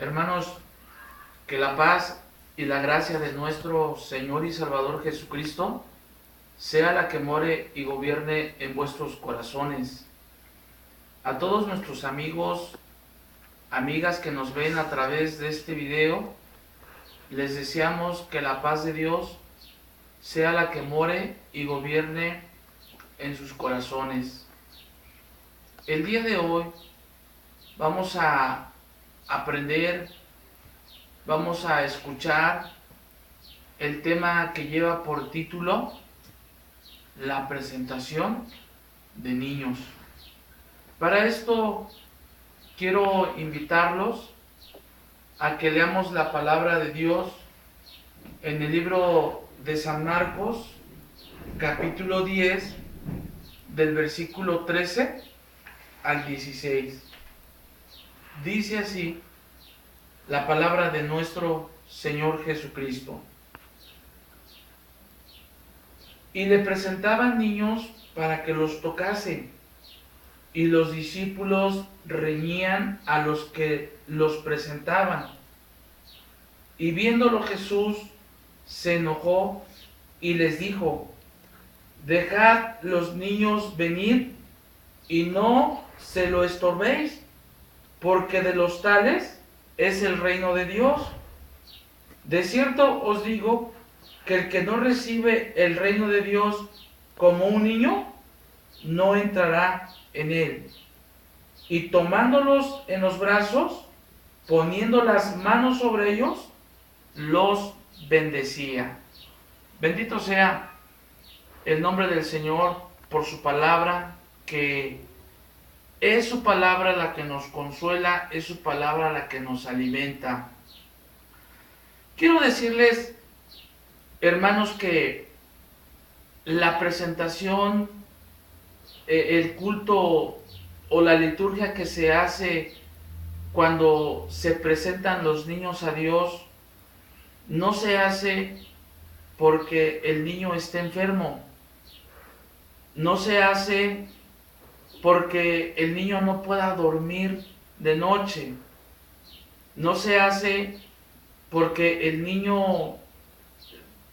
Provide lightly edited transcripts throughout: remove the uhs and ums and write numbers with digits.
Hermanos, que la paz y la gracia de nuestro Señor y Salvador Jesucristo sea la que more y gobierne en vuestros corazones. A todos nuestros amigos, amigas que nos ven a través de este video, les deseamos que la paz de Dios sea la que more y gobierne en sus corazones. El día de hoy vamos a aprender, vamos a escuchar el tema que lleva por título la presentación de niños. Para esto quiero invitarlos a que leamos la palabra de Dios en el libro de San Marcos, capítulo 10, del versículo 13 al 16. Dice así la palabra de nuestro Señor Jesucristo. Y le presentaban niños para que los tocase, y los discípulos reñían a los que los presentaban. Y viéndolo Jesús se enojó y les dijo: dejad los niños venir y no se lo estorbéis, porque de los tales es el reino de Dios. De cierto os digo que el que no recibe el reino de Dios como un niño, no entrará en él. Y tomándolos en los brazos, poniendo las manos sobre ellos, los bendecía. Bendito sea el nombre del Señor por su palabra, que es su palabra la que nos consuela, es su palabra la que nos alimenta. Quiero decirles, hermanos, que la presentación, el culto o la liturgia que se hace cuando se presentan los niños a Dios, no se hace porque el niño esté enfermo, no se hace porque el niño no pueda dormir de noche, no se hace porque el niño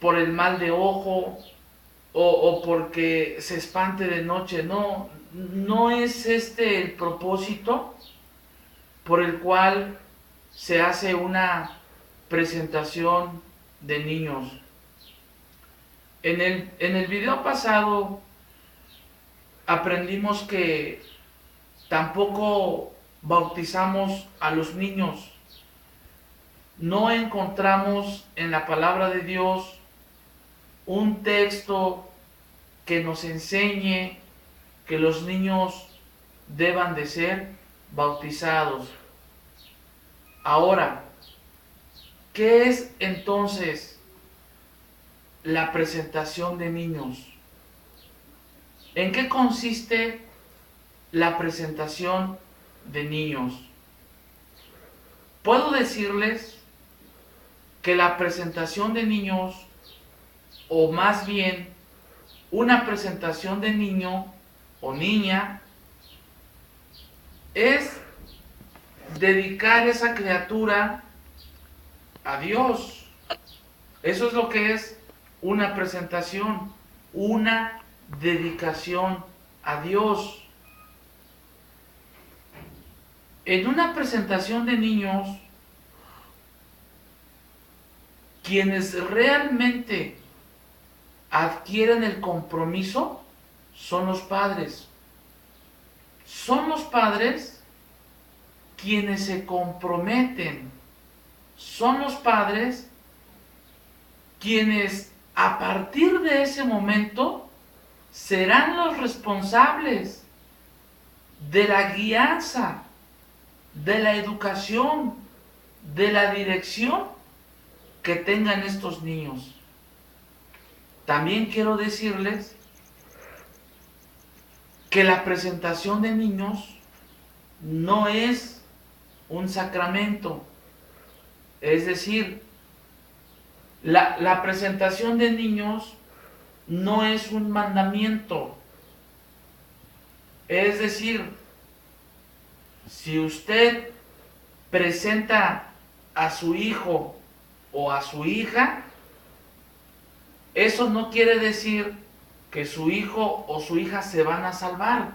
por el mal de ojo o porque se espante de noche. No es este el propósito por el cual se hace una presentación de niños. En el video pasado aprendimos que tampoco bautizamos a los niños. No encontramos en la palabra de Dios un texto que nos enseñe que los niños deban de ser bautizados. Ahora, ¿qué es entonces la presentación de niños? ¿En qué consiste la presentación de niños? Puedo decirles que la presentación de niños, o más bien una presentación de niño o niña, es dedicar esa criatura a Dios. Eso es lo que es una presentación, una dedicación a Dios. En una presentación de niños, quienes realmente adquieren el compromiso son los padres. Son los padres quienes se comprometen. Son los padres quienes a partir de ese momento serán los responsables de la guianza, de la educación, de la dirección que tengan estos niños. También quiero decirles que la presentación de niños no es un sacramento. Es decir, la presentación de niños no es un mandamiento. Es decir, si usted presenta a su hijo o a su hija, eso no quiere decir que su hijo o su hija se van a salvar.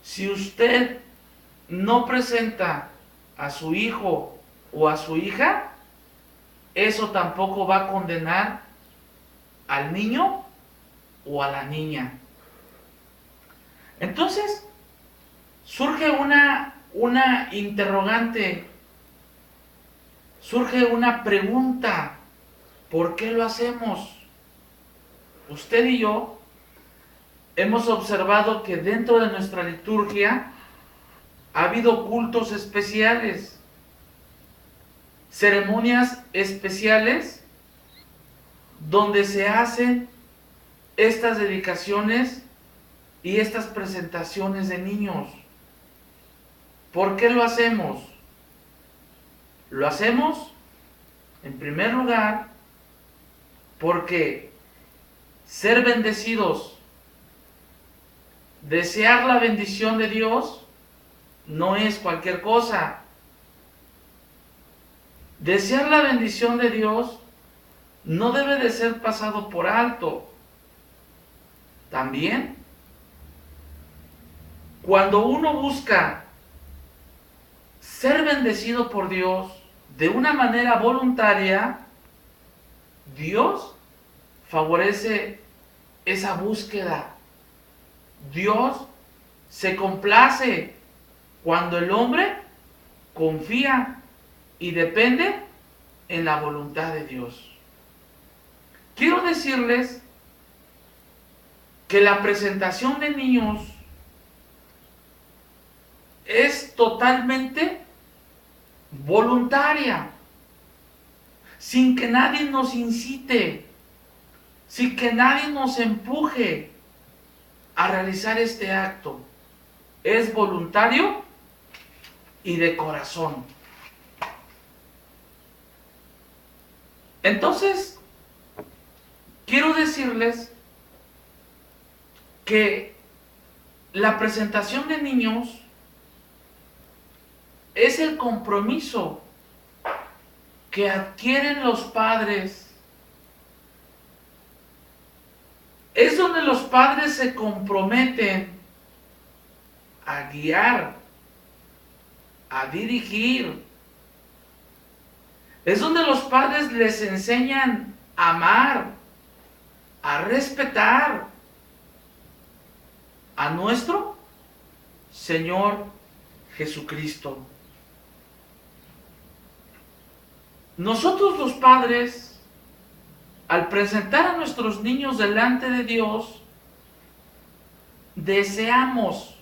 Si usted no presenta a su hijo o a su hija, eso tampoco va a condenar al niño o a la niña. Entonces, surge una interrogante, surge una pregunta: ¿por qué lo hacemos? Usted y yo hemos observado que dentro de nuestra liturgia ha habido cultos especiales, ceremonias especiales, donde se hacen estas dedicaciones y estas presentaciones de niños. ¿Por qué lo hacemos? Lo hacemos, en primer lugar, porque ser bendecidos, desear la bendición de Dios, no es cualquier cosa. Desear la bendición de Dios no debe de ser pasado por alto. También, cuando uno busca ser bendecido por Dios de una manera voluntaria, Dios favorece esa búsqueda. Dios se complace cuando el hombre confía y depende en la voluntad de Dios. Quiero decirles que la presentación de niños es totalmente voluntaria, sin que nadie nos incite, sin que nadie nos empuje a realizar este acto. Es voluntario y de corazón. Entonces, quiero decirles que la presentación de niños es el compromiso que adquieren los padres. Es donde los padres se comprometen a guiar, a dirigir. Es donde los padres les enseñan a amar, a respetar a nuestro Señor Jesucristo. Nosotros los padres, al presentar a nuestros niños delante de Dios, deseamos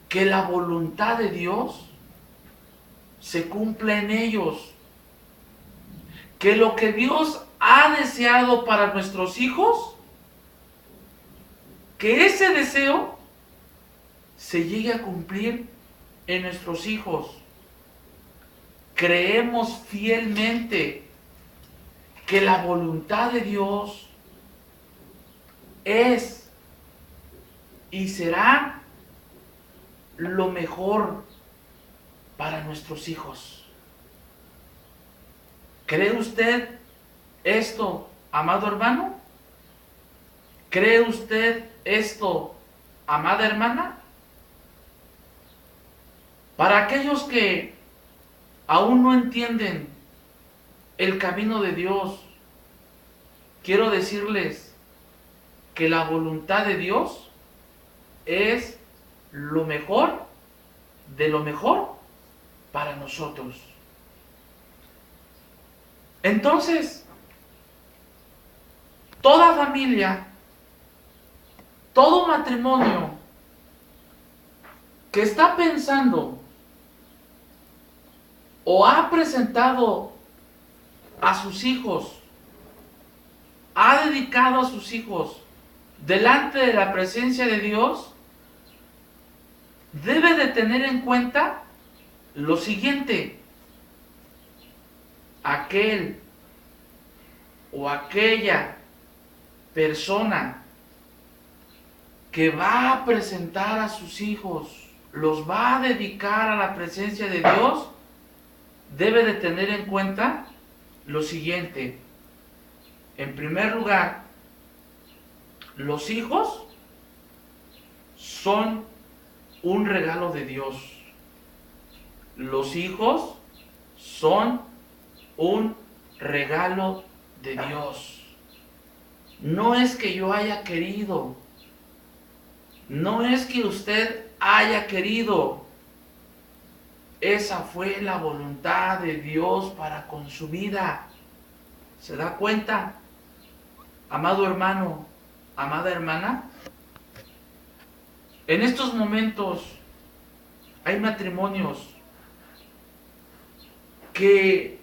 que la voluntad de Dios se cumpla en ellos, que lo que Dios ha deseado para nuestros hijos, que ese deseo se llegue a cumplir en nuestros hijos. Creemos fielmente que la voluntad de Dios es y será lo mejor para nuestros hijos. ¿Cree usted esto, amado hermano? ¿Cree usted esto, amada hermana? Para aquellos que aún no entienden el camino de Dios, quiero decirles que la voluntad de Dios es lo mejor de lo mejor para nosotros. Entonces, toda familia, todo matrimonio que está pensando o ha presentado a sus hijos, ha dedicado a sus hijos delante de la presencia de Dios, debe de tener en cuenta lo siguiente: aquel o aquella persona que va a presentar a sus hijos los va a dedicar a la presencia de Dios, debe de tener en cuenta lo siguiente. En primer lugar, los hijos son un regalo de Dios. Los hijos son un regalo de Dios. No es que yo haya querido, no es que usted haya querido. Esa fue la voluntad de Dios para con su vida. ¿Se da cuenta? Amado hermano, amada hermana, en estos momentos hay matrimonios que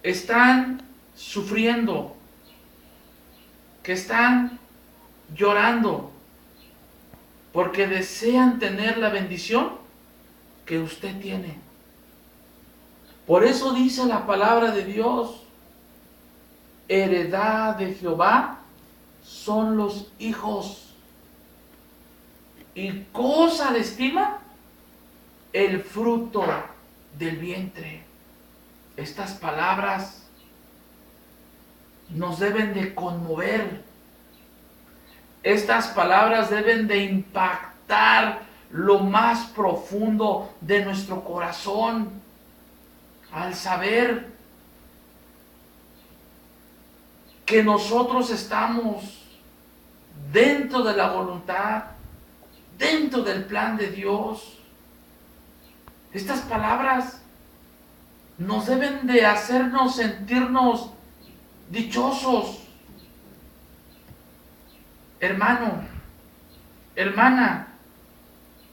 están sufriendo, que están llorando, porque desean tener la bendición que usted tiene. Por eso dice la palabra de Dios, heredad de Jehová son los hijos, y cosa de estima el fruto del vientre. Estas palabras nos deben de conmover. Estas palabras deben de impactar lo más profundo de nuestro corazón al saber que nosotros estamos dentro de la voluntad, dentro del plan de Dios. Estas palabras nos deben de hacernos sentirnos dichosos. Hermano, hermana,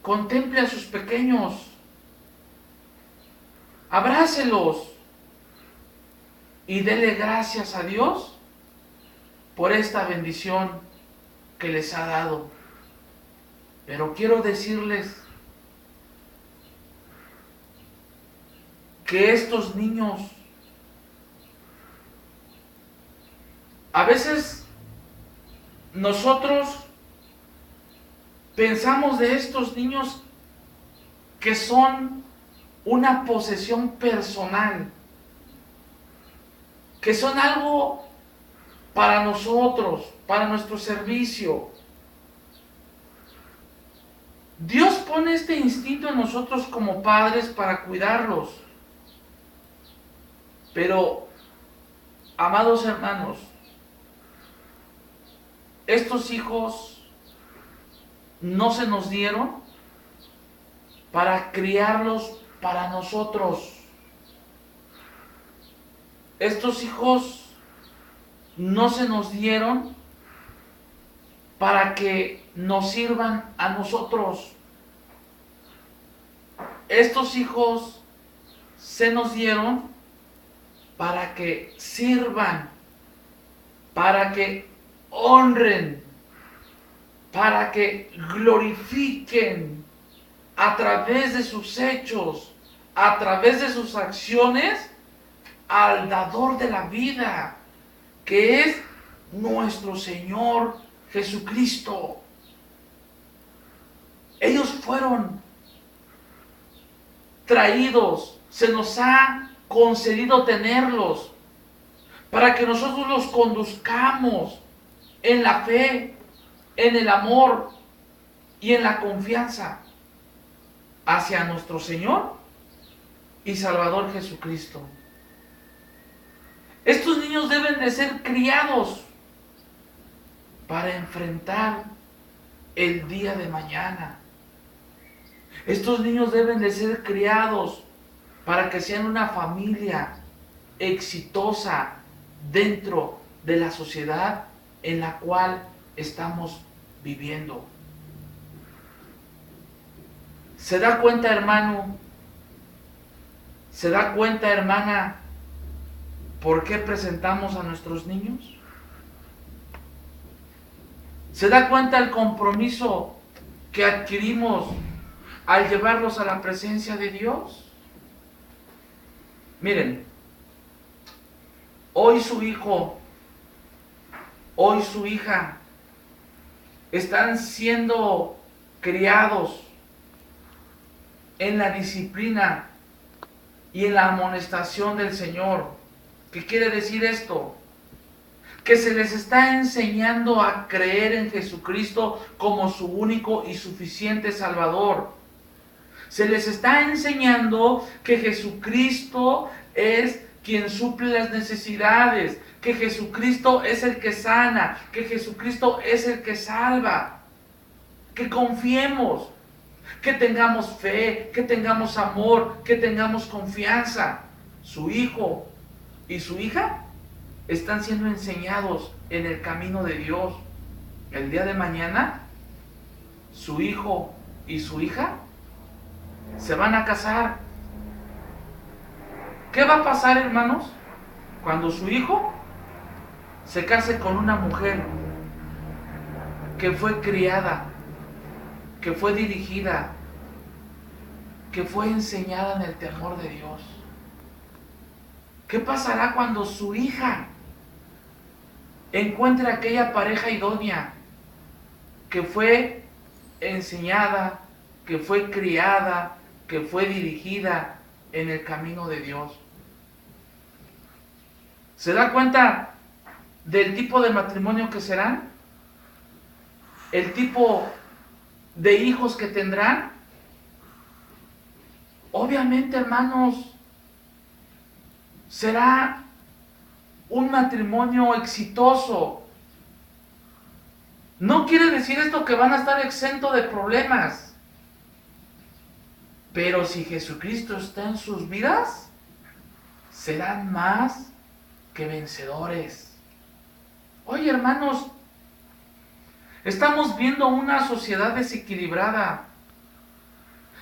contemple a sus pequeños, abrácelos y dele gracias a Dios por esta bendición que les ha dado. Pero quiero decirles que estos niños, a veces nosotros pensamos de estos niños que son una posesión personal, que son algo para nosotros, para nuestro servicio. Dios pone este instinto en nosotros como padres para cuidarlos. Pero, amados hermanos, estos hijos no se nos dieron para criarlos para nosotros. Estos hijos no se nos dieron para que nos sirvan a nosotros. Estos hijos se nos dieron para que sirvan, para que honren, para que glorifiquen a través de sus hechos, a través de sus acciones, al dador de la vida, que es nuestro Señor Jesucristo. Ellos fueron traídos, se nos ha concedido tenerlos para que nosotros los conduzcamos en la fe, en el amor y en la confianza hacia nuestro Señor y Salvador Jesucristo. Estos niños deben de ser criados para enfrentar el día de mañana. Estos niños deben de ser criados para que sean una familia exitosa dentro de la sociedad en la cual estamos viviendo. ¿Se da cuenta, hermano? ¿Se da cuenta, hermana, por qué presentamos a nuestros niños? ¿Se da cuenta el compromiso que adquirimos al llevarlos a la presencia de Dios? Miren, hoy su hijo, hoy su hija están siendo criados en la disciplina y en la amonestación del Señor. ¿Qué quiere decir esto? Que se les está enseñando a creer en Jesucristo como su único y suficiente Salvador. Se les está enseñando que Jesucristo es quien suple las necesidades, que Jesucristo es el que sana, que Jesucristo es el que salva. Que confiemos, que tengamos fe, que tengamos amor, que tengamos confianza. Su hijo y su hija están siendo enseñados en el camino de Dios. El día de mañana, su hijo y su hija se van a casar. ¿Qué va a pasar, hermanos, cuando su hijo se case con una mujer que fue criada, que fue dirigida, que fue enseñada en el temor de Dios? ¿Qué pasará cuando su hija encuentre aquella pareja idónea que fue enseñada, que fue criada, que fue dirigida en el camino de Dios? ¿Se da cuenta del tipo de matrimonio que serán? ¿El tipo de hijos que tendrán? Obviamente, hermanos, será un matrimonio exitoso. No quiere decir esto que van a estar exentos de problemas. Pero si Jesucristo está en sus vidas, serán más que vencedores. Oye, hermanos, estamos viendo una sociedad desequilibrada.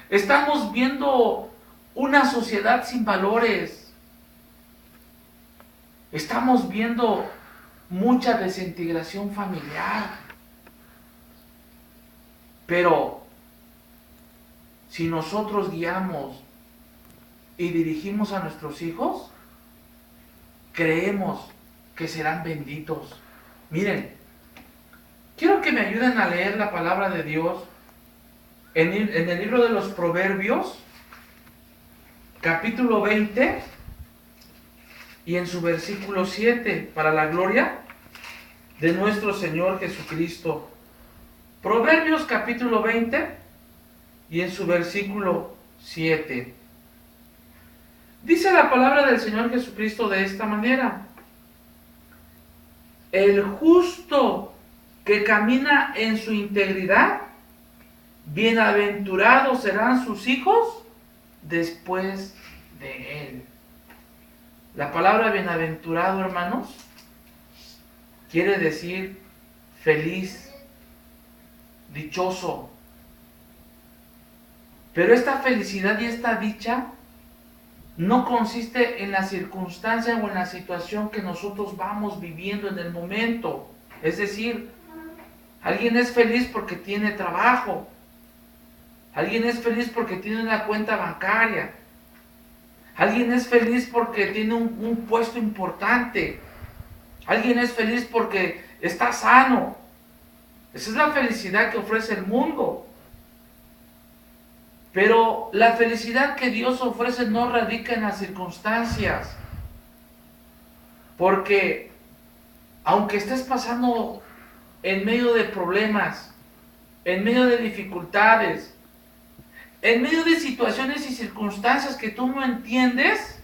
Estamos viendo una sociedad sin valores. Estamos viendo mucha desintegración familiar. Pero si nosotros guiamos y dirigimos a nuestros hijos, creemos que serán benditos. Miren, quiero que me ayuden a leer la palabra de Dios en el libro de los Proverbios, capítulo 20, y en su versículo 7, para la gloria de nuestro Señor Jesucristo. Proverbios capítulo 20 y en su versículo 7. Dice la palabra del Señor Jesucristo de esta manera: el justo que camina en su integridad, bienaventurados serán sus hijos después de él. La palabra bienaventurado, hermanos, quiere decir feliz, dichoso. Pero esta felicidad y esta dicha no consiste en la circunstancia o en la situación que nosotros vamos viviendo en el momento. Es decir, alguien es feliz porque tiene trabajo. Alguien es feliz porque tiene una cuenta bancaria. Alguien es feliz porque tiene un puesto importante. Alguien es feliz porque está sano. Esa es la felicidad que ofrece el mundo. Pero la felicidad que Dios ofrece no radica en las circunstancias. Porque aunque estés pasando en medio de problemas, en medio de dificultades, en medio de situaciones y circunstancias que tú no entiendes,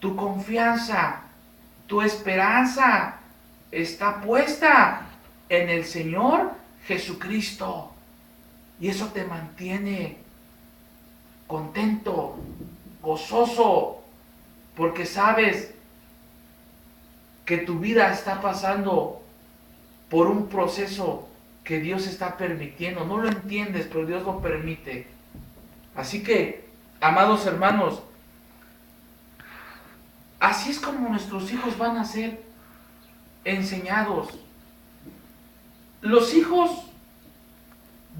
tu confianza, tu esperanza está puesta en el Señor Jesucristo. Y eso te mantiene contento, gozoso, porque sabes que tu vida está pasando por un proceso que Dios está permitiendo. No lo entiendes, pero Dios lo permite. Así que, amados hermanos, así es como nuestros hijos van a ser enseñados. Los hijos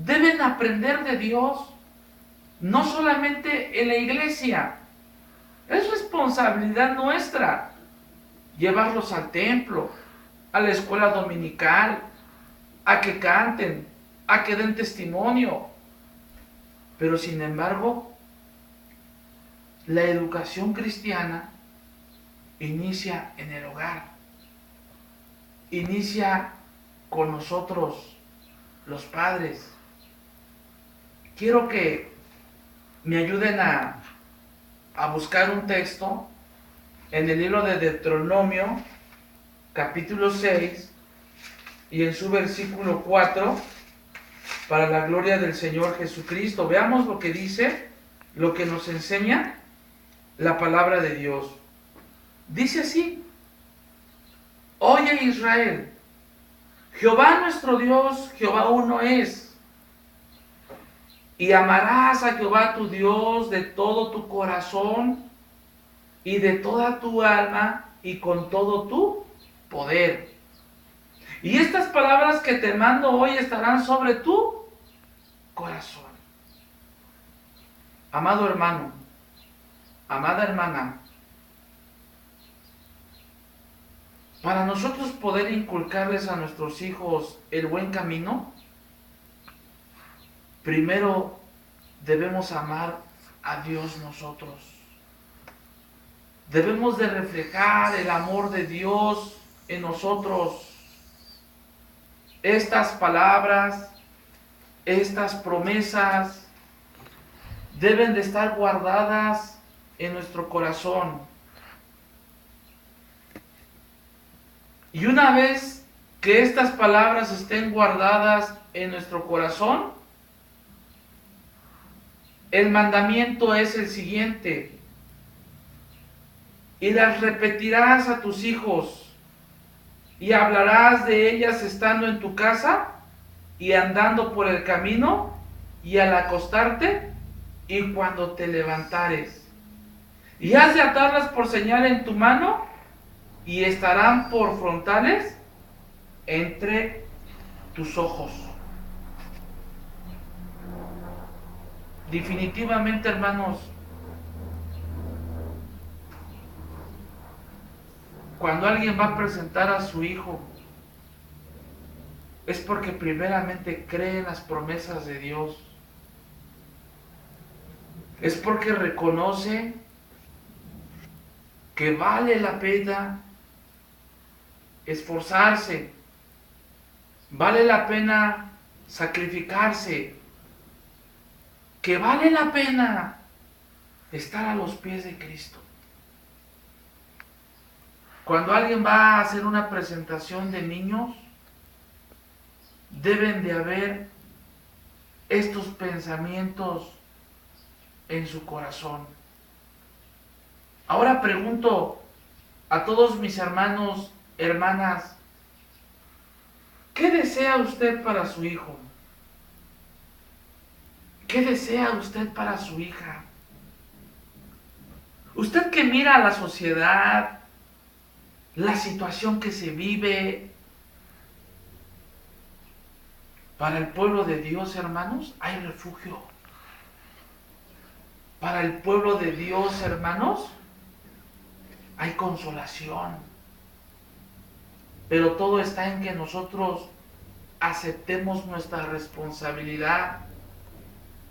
deben aprender de Dios, no solamente en la iglesia. Es responsabilidad nuestra llevarlos al templo, a la escuela dominical, a que canten, a que den testimonio. Pero sin embargo, la educación cristiana inicia en el hogar, inicia con nosotros, los padres. Quiero que me ayuden a buscar un texto en el libro de Deuteronomio, capítulo 6, y en su versículo 4, para la gloria del Señor Jesucristo. Veamos lo que dice, lo que nos enseña la palabra de Dios. Dice así: Oye Israel, Jehová nuestro Dios, Jehová uno es. Y amarás a Jehová tu Dios de todo tu corazón y de toda tu alma y con todo tu poder. Y estas palabras que te mando hoy estarán sobre tu corazón. Amado hermano, amada hermana, para nosotros poder inculcarles a nuestros hijos el buen camino, primero debemos amar a Dios nosotros. Debemos de reflejar el amor de Dios en nosotros. Estas palabras, estas promesas deben de estar guardadas en nuestro corazón. Y una vez que estas palabras estén guardadas en nuestro corazón, el mandamiento es el siguiente: y las repetirás a tus hijos, y hablarás de ellas estando en tu casa, y andando por el camino, y al acostarte, y cuando te levantares. Y has de atarlas por señal en tu mano, y estarán por frontales entre tus ojos. Definitivamente, hermanos, cuando alguien va a presentar a su hijo, es porque primeramente cree en las promesas de Dios. Es porque reconoce que vale la pena esforzarse, vale la pena sacrificarse, que vale la pena estar a los pies de Cristo. Cuando alguien va a hacer una presentación de niños, deben de haber estos pensamientos en su corazón. Ahora pregunto a todos mis hermanos, hermanas, ¿qué desea usted para su hijo? ¿Qué desea usted para su hija? Usted que mira a la sociedad, la situación que se vive, para el pueblo de Dios, hermanos, hay refugio. Para el pueblo de Dios, hermanos, hay consolación. Pero todo está en que nosotros aceptemos nuestra responsabilidad,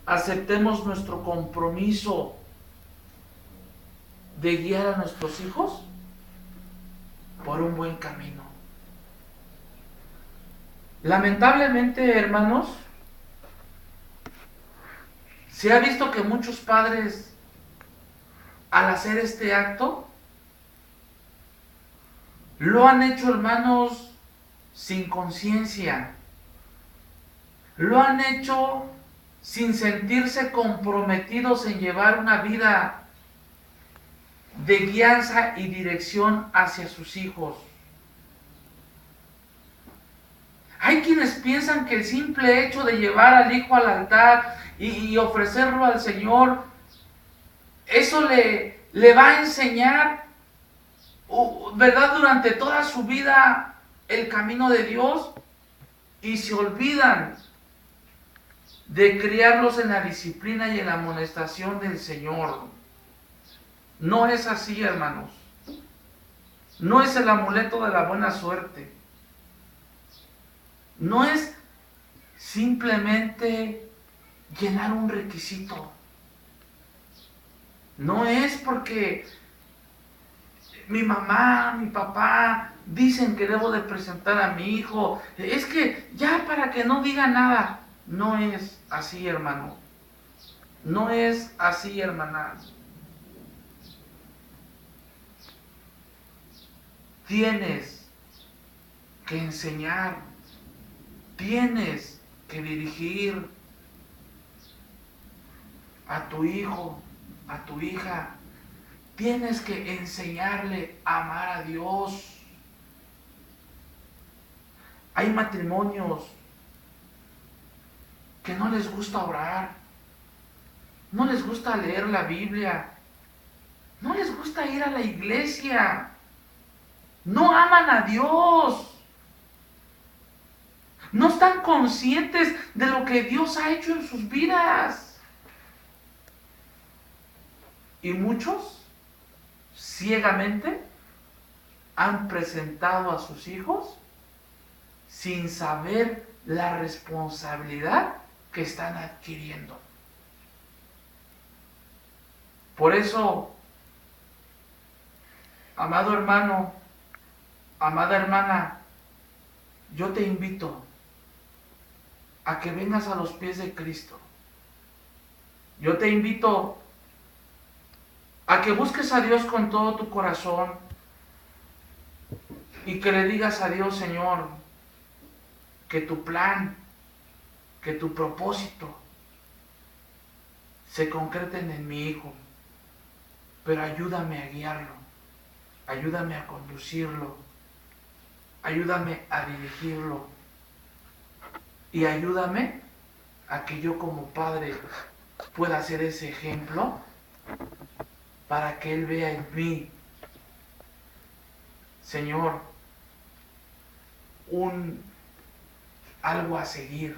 aceptemos nuestro compromiso de guiar a nuestros hijos por un buen camino. Lamentablemente, hermanos, se ha visto que muchos padres, al hacer este acto, lo han hecho, hermanos, sin conciencia. Lo han hecho sin sentirse comprometidos en llevar una vida de guianza y dirección hacia sus hijos. Hay quienes piensan que el simple hecho de llevar al hijo al altar y ofrecerlo al Señor, eso le va a enseñar, ¿verdad?, durante toda su vida el camino de Dios, y se olvidan de criarlos en la disciplina y en la amonestación del Señor. No es así, hermanos. No es el amuleto de la buena suerte. No es simplemente llenar un requisito. No es porque mi mamá, mi papá dicen que debo de presentar a mi hijo. Es que ya para que no diga nada. No es así, hermano. No es así, hermana. Tienes que enseñar. Tienes que dirigir a tu hijo, a tu hija. Tienes que enseñarle a amar a Dios. Hay matrimonios que no les gusta orar, no les gusta leer la Biblia, no les gusta ir a la iglesia, no aman a Dios, no están conscientes de lo que Dios ha hecho en sus vidas. Y muchos ciegamente han presentado a sus hijos sin saber la responsabilidad que están adquiriendo. Por eso, amado hermano, amada hermana, yo te invito a que vengas a los pies de Cristo. Yo te invito a que busques a Dios con todo tu corazón y que le digas a Dios, Señor, que tu plan, que tu propósito se concreten en mi hijo, pero ayúdame a guiarlo, ayúdame a conducirlo, ayúdame a dirigirlo y ayúdame a que yo como padre pueda ser ese ejemplo para que él vea en mí, Señor, algo a seguir.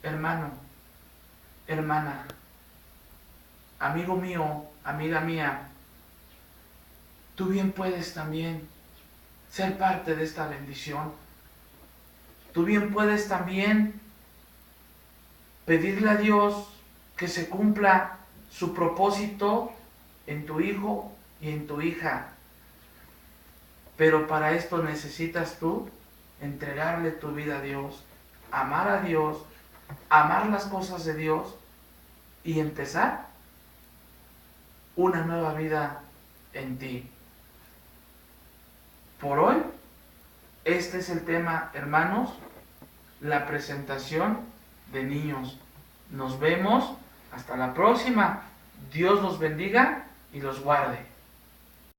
Hermano, hermana, amigo mío, amiga mía, tú bien puedes también ser parte de esta bendición. Tú bien puedes también pedirle a Dios que se cumpla su propósito en tu hijo y en tu hija. Pero para esto necesitas tú entregarle tu vida a Dios, amar las cosas de Dios y empezar una nueva vida en ti. Por hoy, este es el tema, hermanos, la presentación de niños. Nos vemos hasta la próxima. Dios los bendiga y los guarde.